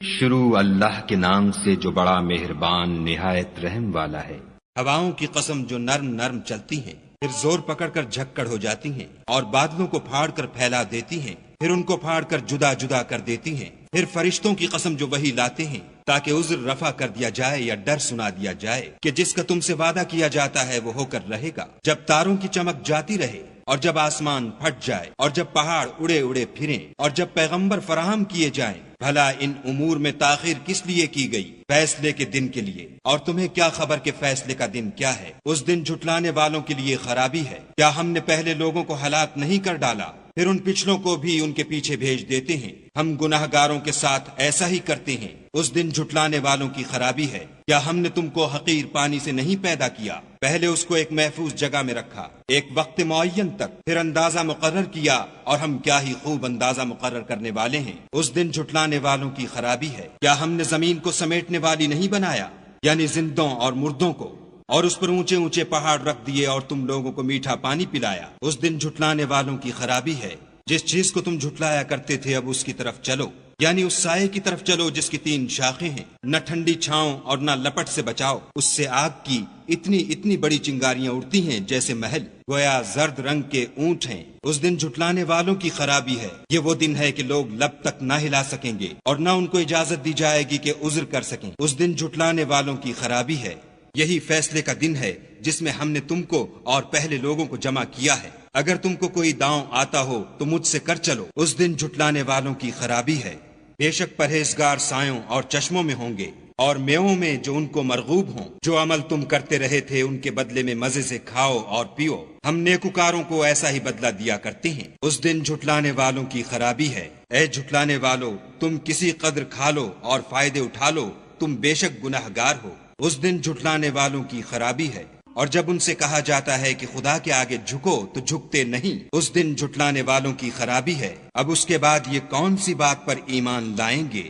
شروع اللہ کے نام سے جو بڑا مہربان نہایت رحم والا ہے۔ ہواؤں کی قسم جو نرم نرم چلتی ہیں، پھر زور پکڑ کر جھکڑ ہو جاتی ہیں، اور بادلوں کو پھاڑ کر پھیلا دیتی ہیں، پھر ان کو پھاڑ کر جدا جدا کر دیتی ہیں۔ پھر فرشتوں کی قسم جو وہی لاتے ہیں تاکہ عذر رفع کر دیا جائے یا ڈر سنا دیا جائے کہ جس کا تم سے وعدہ کیا جاتا ہے وہ ہو کر رہے گا، جب تاروں کی چمک جاتی رہے اور جب آسمان پھٹ جائے اور جب پہاڑ اڑے اڑے پھریں اور جب پیغمبر فراہم کیے جائیں۔ بھلا ان امور میں تاخیر کس لیے کی گئی؟ فیصلے کے دن کے لیے۔ اور تمہیں کیا خبر کہ فیصلے کا دن کیا ہے؟ اس دن جھٹلانے والوں کے لیے خرابی ہے۔ کیا ہم نے پہلے لوگوں کو ہلاک نہیں کر ڈالا؟ پھر ان پچھلوں کو بھی ان کے پیچھے بھیج دیتے ہیں۔ ہم گناہ گاروں کے ساتھ ایسا ہی کرتے ہیں۔ اس دن جھٹلانے والوں کی خرابی ہے۔ کیا ہم نے تم کو حقیر پانی سے نہیں پیدا کیا؟ پہلے اس کو ایک محفوظ جگہ میں رکھا ایک وقت معین تک، پھر اندازہ مقرر کیا، اور ہم کیا ہی خوب اندازہ مقرر کرنے والے ہیں۔ اس دن جھٹلانے والوں کی خرابی ہے۔ کیا ہم نے زمین کو سمیٹنے والی نہیں بنایا، یعنی زندوں اور مردوں کو، اور اس پر اونچے اونچے پہاڑ رکھ دیے اور تم لوگوں کو میٹھا پانی پلایا؟ اس دن جھٹلانے والوں کی خرابی ہے۔ جس چیز کو تم جھٹلایا کرتے تھے اب اس کی طرف چلو، یعنی اس سائے کی طرف چلو جس کی 3 شاخیں ہیں، نہ ٹھنڈی چھاؤں اور نہ لپٹ سے بچاؤ۔ اس سے آگ کی اتنی بڑی چنگاریاں اڑتی ہیں جیسے محل، گویا زرد رنگ کے اونٹ ہیں۔ اس دن جھٹلانے والوں کی خرابی ہے۔ یہ وہ دن ہے کہ لوگ لب تک نہ ہلا سکیں گے اور نہ ان کو اجازت دی جائے گی کہ عذر کر سکیں۔ اس دن جھٹلانے والوں کی خرابی ہے۔ یہی فیصلے کا دن ہے جس میں ہم نے تم کو اور پہلے لوگوں کو جمع کیا ہے۔ اگر تم کو کوئی داؤں آتا ہو تو مجھ سے کر چلو۔ اس دن جھٹلانے والوں کی خرابی ہے۔ بے شک پرہیزگار سایوں اور چشموں میں ہوں گے، اور میووں میں جو ان کو مرغوب ہوں۔ جو عمل تم کرتے رہے تھے ان کے بدلے میں مزے سے کھاؤ اور پیو۔ ہم نیکوکاروں کو ایسا ہی بدلہ دیا کرتے ہیں۔ اس دن جھٹلانے والوں کی خرابی ہے۔ اے جھٹلانے والو، تم کسی قدر کھا لو اور فائدے اٹھا لو، تم بے شک گناہ گار ہو۔ اس دن جھٹلانے والوں کی خرابی ہے۔ اور جب ان سے کہا جاتا ہے کہ خدا کے آگے جھکو تو جھکتے نہیں۔ اس دن جھٹلانے والوں کی خرابی ہے۔ اب اس کے بعد یہ کون سی بات پر ایمان لائیں گے؟